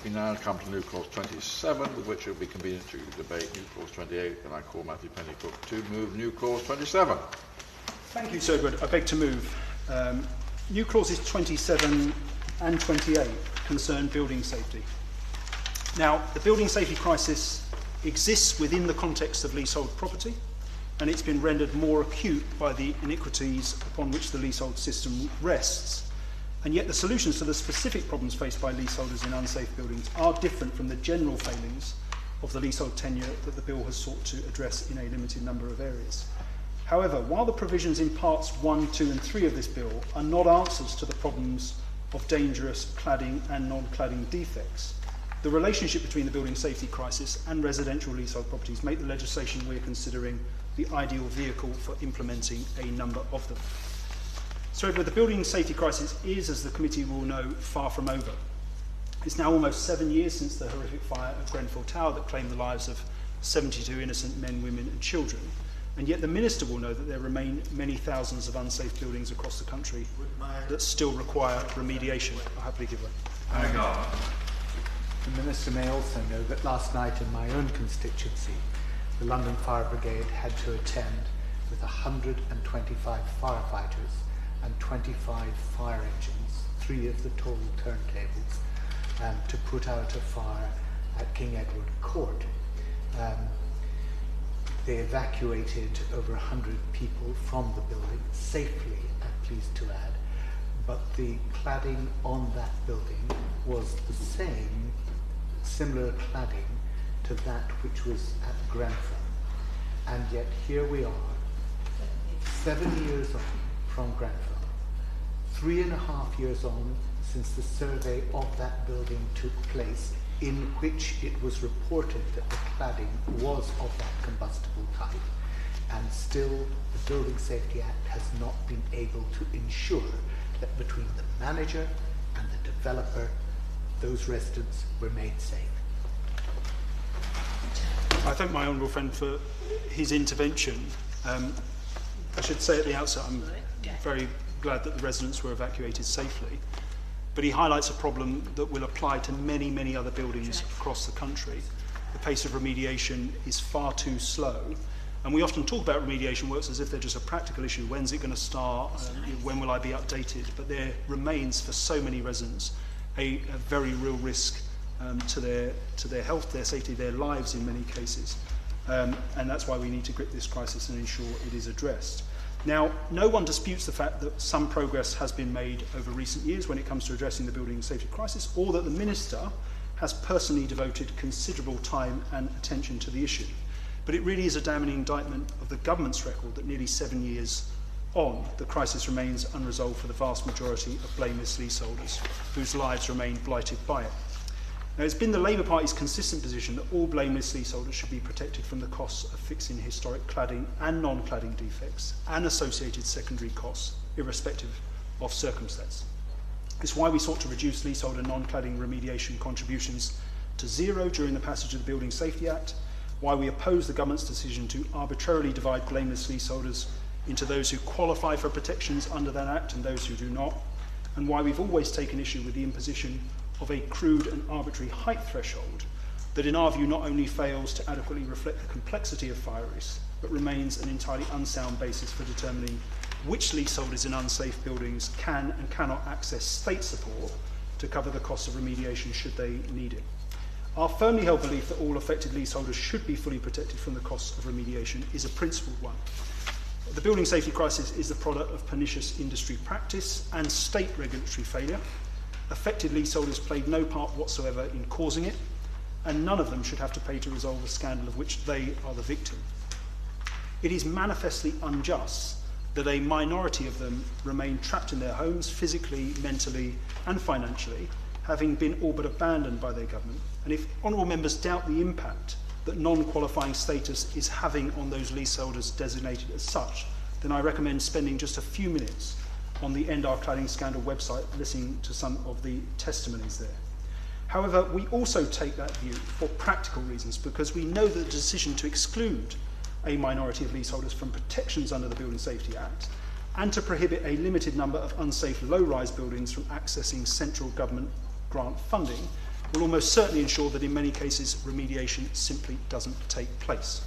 We now come to new clause 27, with which it will be convenient to debate new clause 28, and I call Matthew Pennycook to move new clause 27. Thank you, Sir Edward. I beg to move. New clauses 27 and 28 concern building safety. Now, the building safety crisis exists within the context of leasehold property, and it's been rendered more acute by the iniquities upon which the leasehold system rests. And yet the solutions to the specific problems faced by leaseholders in unsafe buildings are different from the general failings of the leasehold tenure that the bill has sought to address in a limited number of areas. However, while the provisions in parts 1, 2 and 3 of this bill are not answers to the problems of dangerous cladding and non-cladding defects, the relationship between the building safety crisis and residential leasehold properties make the legislation we're considering the ideal vehicle for implementing a number of them. So Edward, the building safety crisis is, as the committee will know, far from over. It's now almost 7 years since the horrific fire at Grenfell Tower that claimed the lives of 72 innocent men, women and children. And yet the Minister will know that there remain many thousands of unsafe buildings across the country that still require remediation. I'll happily give way. The Minister may also know that last night in my own constituency, the London Fire Brigade had to attend with 125 firefighters and 25 fire engines, 3 of the tall turntables, to put out a fire at King Edward Court. They evacuated over 100 people from the building safely, I'm pleased to add, but the cladding on that building was the same, similar cladding to that which was at Grenfell. And yet here we are, 7 years on from Grenfell, 3.5 years on since the survey of that building took place, in which it was reported that the cladding was of that combustible type, and still the Building Safety Act has not been able to ensure that between the manager and the developer, those residents were made safe. I thank my honourable friend for his intervention. I should say at the outset I'm very glad that the residents were evacuated safely, but he highlights a problem that will apply to many, many other buildings across the country. The pace of remediation is far too slow, and we often talk about remediation works as if they're just a practical issue. When's it going to start? When will I be updated? But there remains for so many residents a very real risk to their health, their safety, their lives in many cases. And that's why we need to grip this crisis and ensure it is addressed. Now, no one disputes the fact that some progress has been made over recent years when it comes to addressing the building safety crisis, or that the Minister has personally devoted considerable time and attention to the issue. But it really is a damning indictment of the government's record that nearly 7 years on, the crisis remains unresolved for the vast majority of blameless leaseholders whose lives remain blighted by it. Now, it's been the Labour Party's consistent position that all blameless leaseholders should be protected from the costs of fixing historic cladding and non-cladding defects and associated secondary costs, irrespective of circumstance. It's why we sought to reduce leasehold and non-cladding remediation contributions to zero during the passage of the Building Safety Act, why we oppose the government's decision to arbitrarily divide blameless leaseholders into those who qualify for protections under that Act and those who do not, and why we've always taken issue with the imposition of a crude and arbitrary height threshold that in our view not only fails to adequately reflect the complexity of fire risks, but remains an entirely unsound basis for determining which leaseholders in unsafe buildings can and cannot access state support to cover the cost of remediation should they need it. Our firmly held belief that all affected leaseholders should be fully protected from the costs of remediation is a principled one. The building safety crisis is the product of pernicious industry practice and state regulatory failure. Affected leaseholders played no part whatsoever in causing it, and none of them should have to pay to resolve a scandal of which they are the victim. It is manifestly unjust that a minority of them remain trapped in their homes physically, mentally and financially, having been all but abandoned by their government. And if honourable members doubt the impact that non-qualifying status is having on those leaseholders designated as such, then I recommend spending just a few minutes on the End Our Cladding Scandal website, listening to some of the testimonies there. However, we also take that view for practical reasons, because we know that the decision to exclude a minority of leaseholders from protections under the Building Safety Act and to prohibit a limited number of unsafe low-rise buildings from accessing central government grant funding will almost certainly ensure that in many cases remediation simply doesn't take place.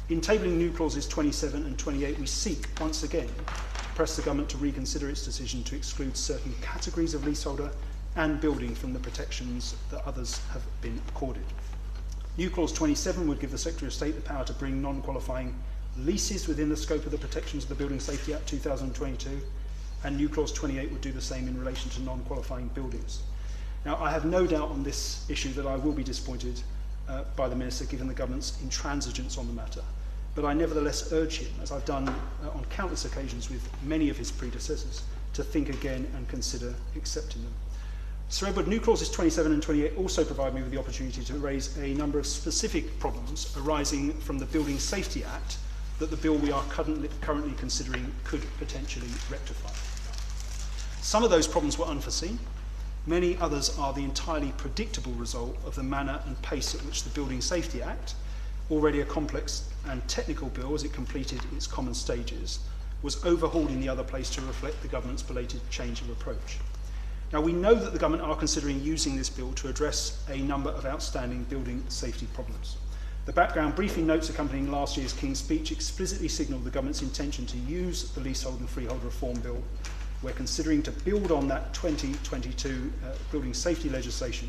In tabling new clauses 27 and 28, we seek, once again, to press the government to reconsider its decision to exclude certain categories of leaseholder and building from the protections that others have been accorded. New clause 27 would give the Secretary of State the power to bring non-qualifying leases within the scope of the protections of the Building Safety Act 2022, and new clause 28 would do the same in relation to non-qualifying buildings. Now, I have no doubt on this issue that I will be disappointed by the Minister, given the government's intransigence on the matter, but I nevertheless urge him, as I've done on countless occasions with many of his predecessors, to think again and consider accepting them. Sir Edward, new clauses 27 and 28 also provide me with the opportunity to raise a number of specific problems arising from the Building Safety Act that the bill we are currently considering could potentially rectify. Some of those problems were unforeseen. Many others are the entirely predictable result of the manner and pace at which the Building Safety Act, already a complex and technical bill as it completed its common stages, was overhauled in the other place to reflect the government's belated change of approach. Now, we know that the government are considering using this bill to address a number of outstanding building safety problems. The background briefing notes accompanying last year's King's Speech explicitly signalled the government's intention to use the Leasehold and Freehold Reform Bill. We're considering to build on that 2022 building safety legislation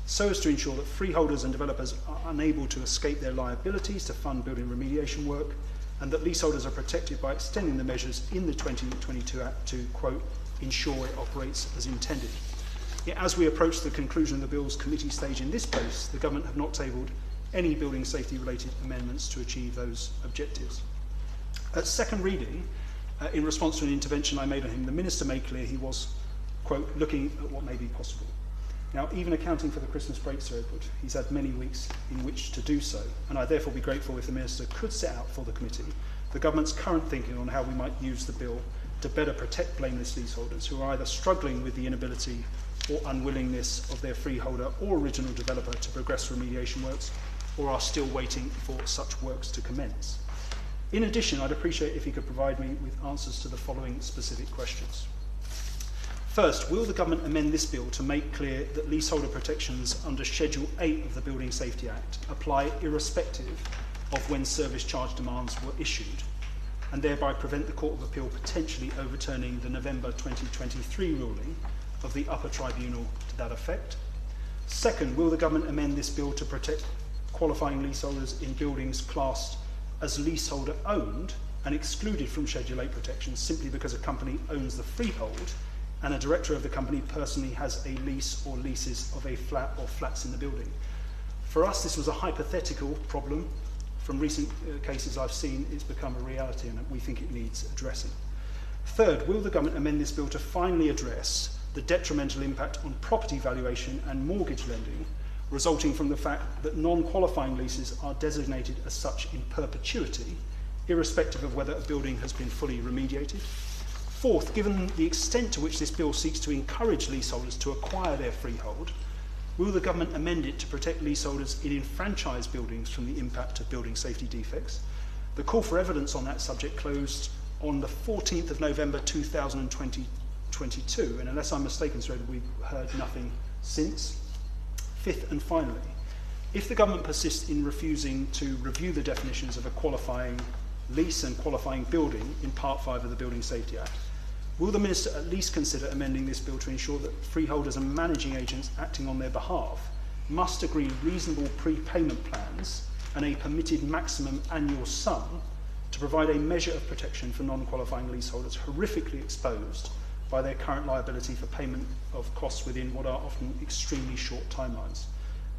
so as to ensure that freeholders and developers are unable to escape their liabilities to fund building remediation work, and that leaseholders are protected by extending the measures in the 2022 Act to, quote, ensure it operates as intended. Yet as we approach the conclusion of the bill's committee stage in this place, the government have not tabled any building safety related amendments to achieve those objectives. At second reading, in response to an intervention I made on him, the Minister made clear he was, quote, looking at what may be possible. Now, even accounting for the Christmas break, Sir Edward, he's had many weeks in which to do so, and I'd therefore be grateful if the Minister could set out for the committee the government's current thinking on how we might use the bill to better protect blameless leaseholders who are either struggling with the inability or unwillingness of their freeholder or original developer to progress remediation works, or are still waiting for such works to commence. In addition, I'd appreciate if he could provide me with answers to the following specific questions. First, will the government amend this bill to make clear that leaseholder protections under Schedule 8 of the Building Safety Act apply irrespective of when service charge demands were issued, and thereby prevent the Court of Appeal potentially overturning the November 2023 ruling of the upper tribunal to that effect? Second, will the government amend this bill to protect qualifying leaseholders in buildings classed as leaseholder owned and excluded from Schedule 8 protection simply because a company owns the freehold and a director of the company personally has a lease or leases of a flat or flats in the building? For us, this was a hypothetical problem. From recent cases I've seen, it's become a reality and we think it needs addressing. Third, will the government amend this bill to finally address the detrimental impact on property valuation and mortgage lending resulting from the fact that non-qualifying leases are designated as such in perpetuity, irrespective of whether a building has been fully remediated? Fourth, given the extent to which this bill seeks to encourage leaseholders to acquire their freehold, will the government amend it to protect leaseholders in enfranchised buildings from the impact of building safety defects? The call for evidence on that subject closed on the 14th of November 2022, and unless I'm mistaken, Sir Edward, we've heard nothing since. Fifth and finally, if the government persists in refusing to review the definitions of a qualifying lease and qualifying building in Part 5 of the Building Safety Act, will the Minister at least consider amending this bill to ensure that freeholders and managing agents acting on their behalf must agree reasonable prepayment plans and a permitted maximum annual sum to provide a measure of protection for non-qualifying leaseholders horrifically exposed by their current liability for payment of costs within what are often extremely short timelines?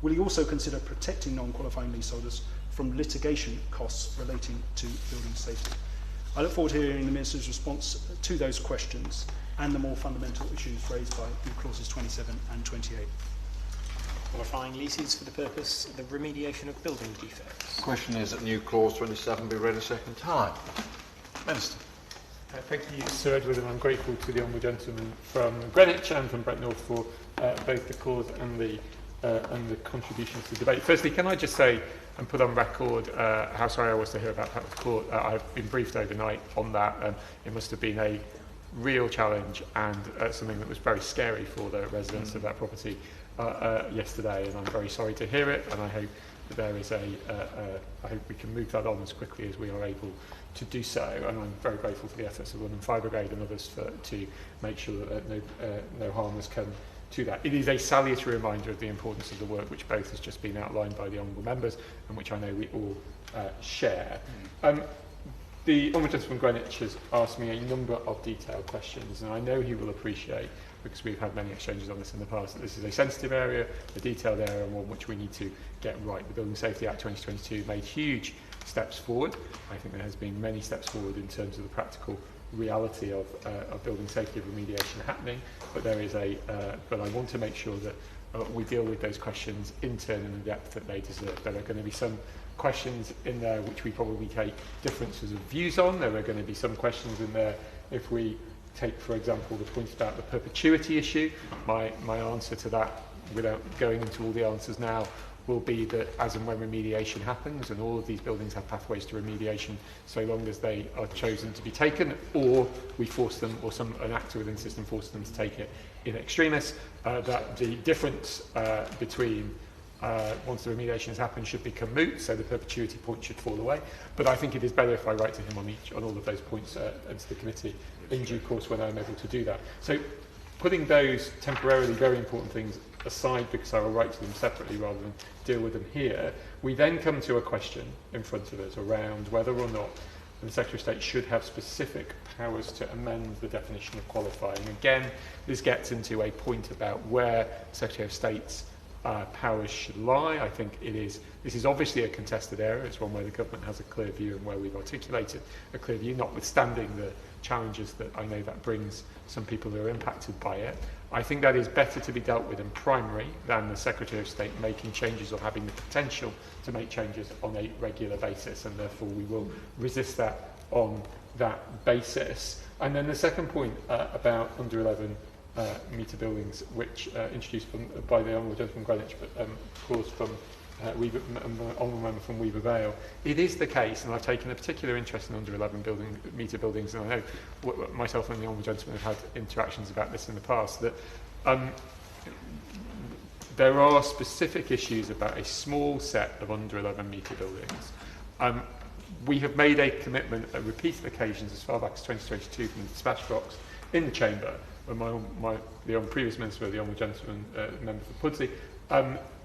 Will he also consider protecting non-qualifying leaseholders from litigation costs relating to building safety? I look forward to hearing the Minister's response to those questions and the more fundamental issues raised by new clauses 27 and 28. Qualifying leases for the purpose of the remediation of building defects. The question is that new clause 27 be read a second time. Minister. Thank you, Sir Edward, and I'm grateful to the Honourable Gentleman from Greenwich and from Brett North for both the cause and the contributions to the debate. Firstly, can I just say and put on record how sorry I was to hear about that with court. I've been briefed overnight on that. It must have been a real challenge and something that was very scary for the residents of that property yesterday, and I'm very sorry to hear it, and I hope that there is I hope we can move that on as quickly as we are able to do so, and I'm very grateful for the efforts of London Fire Brigade and others to make sure that no harm has come to that. It is a salutary reminder of the importance of the work which both has just been outlined by the honourable members and which I know we all share. The Honourable Gentleman from Greenwich has asked me a number of detailed questions, and I know he will appreciate, because we've had many exchanges on this in the past, that this is a sensitive area, a detailed area, and one which we need to get right. The Building Safety Act 2022 made huge steps forward. I think there has been many steps forward in terms of the practical reality of building safety remediation happening, but there is but I want to make sure that we deal with those questions in turn and in the depth that they deserve. There are going to be some questions in there which we probably take differences of views on. There are going to be some questions in there, if we take, for example, the point about the perpetuity issue. My answer to that, without going into all the answers now, will be that as and when remediation happens, and all of these buildings have pathways to remediation so long as they are chosen to be taken, or we force them, or an actor within the system forces them to take it in extremis, that the difference between once the remediation has happened should become moot, so the perpetuity point should fall away. But I think it is better if I write to him on all of those points and to the committee in due course when I'm able to do that. So putting those temporarily very important things aside, because I will write to them separately rather than deal with them here, we then come to a question in front of us around whether or not the Secretary of State should have specific powers to amend the definition of qualifying. Again, this gets into a point about where the Secretary of State's powers should lie. I think this is obviously a contested area. It's one where the government has a clear view and where we've articulated a clear view, notwithstanding the challenges that I know that brings some people who are impacted by it. I think that is better to be dealt with in primary than the Secretary of State making changes or having the potential to make changes on a regular basis, and therefore we will resist that on that basis. And then the second point about under 11 metre buildings, which introduced by the Honourable Gentleman from Greenwich, but of course from Honourable Member from Weaver Vale. It is the case, and I've taken a particular interest in under 11 metre buildings, and I know myself and the Honourable Gentleman have had interactions about this in the past, that there are specific issues about a small set of under 11 metre buildings. We have made a commitment at repeated occasions as far back as 2022 from the dispatch box in the Chamber, when the previous Minister, the Honourable Gentleman, Member for Pudsey,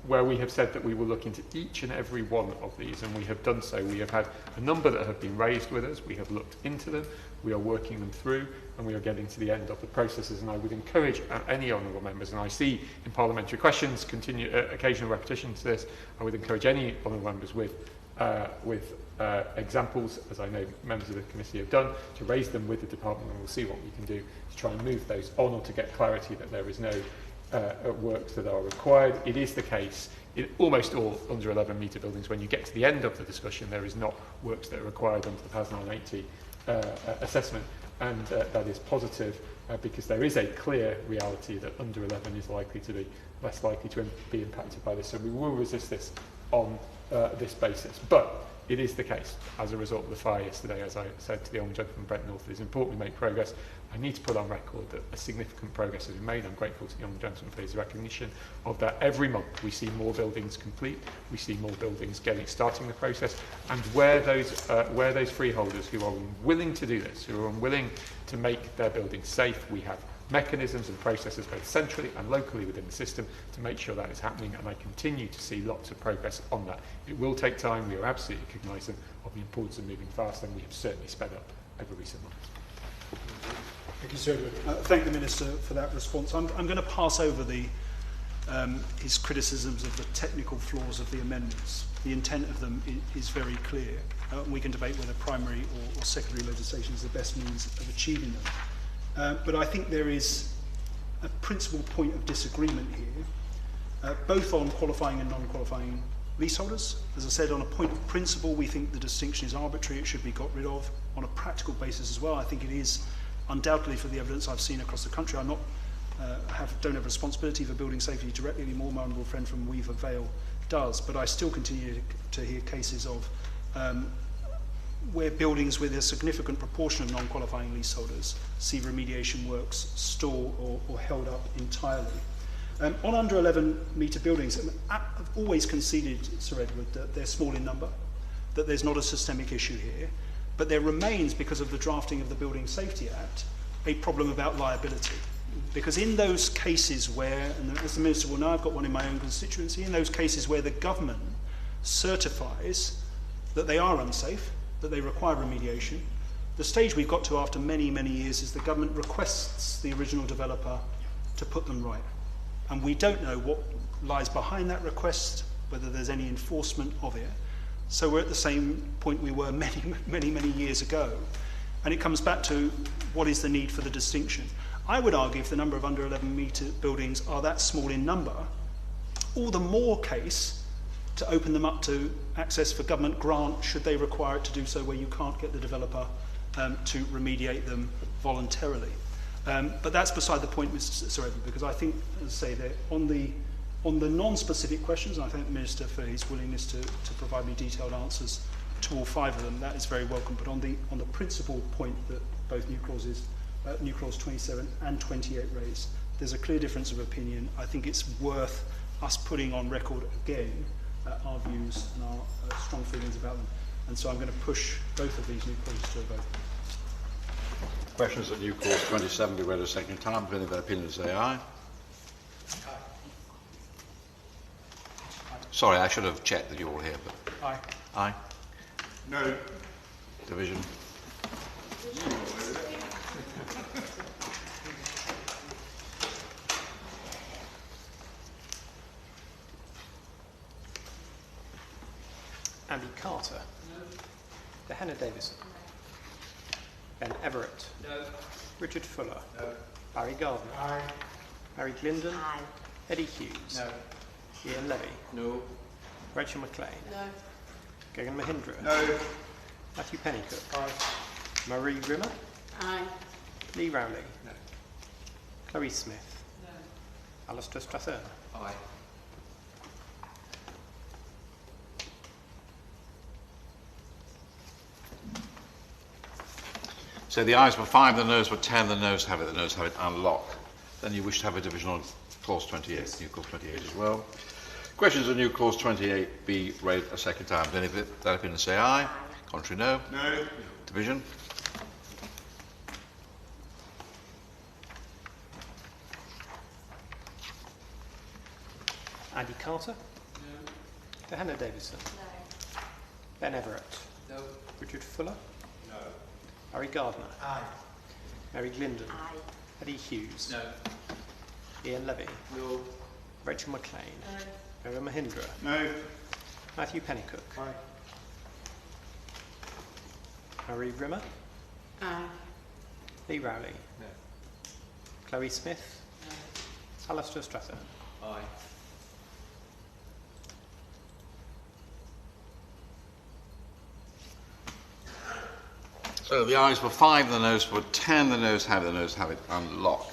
where we have said that we will look into each and every one of these, and we have done so. We have had a number that have been raised with us, we have looked into them, we are working them through, and we are getting to the end of the processes. And I would encourage any honourable members, and I see in parliamentary questions occasional repetition to this, I would encourage any honourable members with examples, as I know members of the committee have done, to raise them with the department, and we'll see what we can do to try and move those on, or to get clarity that there is no works that are required. It is the case in almost all under 11 metre buildings, when you get to the end of the discussion, there is not works that are required under the PAS 980 assessment, and that is positive because there is a clear reality that under 11 is likely to be less likely to be impacted by this. So we will resist this on this basis. But it is the case, as a result of the fire yesterday, as I said to the Honourable Gentleman from Brent North, it is important we make progress. I need to put on record that a significant progress has been made. I'm grateful to the Honourable Gentleman for his recognition of that. Every month we see more buildings complete, we see more buildings starting the process, and where those freeholders who are willing to do this, who are unwilling to make their buildings safe, we have mechanisms and processes both centrally and locally within the system to make sure that is happening, and I continue to see lots of progress on that. It will take time. We are absolutely cognisant of the importance of moving fast, and we have certainly sped up over recent months. Thank you, Sir. Thank the Minister for that response. I'm going to pass over his criticisms of the technical flaws of the amendments. The intent of them is very clear. We can debate whether primary or secondary legislation is the best means of achieving them. But I think there is a principal point of disagreement here, both on qualifying and non-qualifying leaseholders. As I said, on a point of principle, we think the distinction is arbitrary, it should be got rid of. On a practical basis as well, I think it is undoubtedly, for the evidence I've seen across the country. I'm not don't have responsibility for building safety directly anymore. My honourable friend from Weaver Vale does, but I still continue to hear cases of where buildings with a significant proportion of non-qualifying leaseholders see remediation works stall or held up entirely. On under 11 metre buildings, I've always conceded, Sir Edward, that they're small in number, that there's not a systemic issue here, but there remains, because of the drafting of the Building Safety Act, a problem about liability. Because in those cases where, and as the Minister will know, I've got one in my own constituency, in those cases where the government certifies that they are unsafe, that they require remediation, the stage we've got to after many, many years is the government requests the original developer to put them right. And we don't know what lies behind that request, whether there's any enforcement of it. So we're at the same point we were many, many, many years ago. And it comes back to what is the need for the distinction. I would argue if the number of under 11 metre buildings are that small in number, all the more case to open them up to access for government grant should they require it to do so where you can't get the developer to remediate them voluntarily. But that's beside the point, Mr. Sir Edward, because I think, as I say, that on the non-specific questions, and I thank the Minister for his willingness to provide me detailed answers to all 5 of them, that is very welcome. But on the principal point that both new clause 27 and 28 raise, there's a clear difference of opinion. I think it's worth us putting on record again our views and our strong feelings about them. And so I'm going to push both of these new clauses to a vote. Questions that new clause 27 be read a second time. If any of their opinions, say aye. Sorry, I should have checked that you're all here, but... Aye. Aye. No. Division. Andy Carter. No. Hannah Davison. Ben Everett. No. Richard Fuller. No. Barry Gardner. Aye. Harry Glindon. Aye. Eddie Hughes. No. Ian Levy. No. Rachel McLean. No. Gagan Mahindra. No. Matthew Pennycook. Aye. Marie Rimmer. Aye. Lee Rowley. No. Chloe Smith. No. Alistair Strathern. Aye. So the ayes were 5, the noes were 10, the noes have it, unlock. Then you wish to have a division on clause 28, yes. New clause 28 as well. Questions on new clause 28 be read a second time. Does any of that opinion say aye? Contrary, no. No. Division. Andy Carter. No. Hannah Davison. No. Ben Everett. No. Richard Fuller. No. Barry Gardner. Aye. Mary Glindon. Aye. Eddie Hughes. No. Ian Levy. No. Rachel McLean. No. Mary Mahindra. No. Matthew Pennycook. Aye. Marie Rimmer. Aye. Lee Rowley. No. Chloe Smith. No. Alistair Strathern. Aye. So the ayes were 5, the noes were 10, the noes have it, unlock.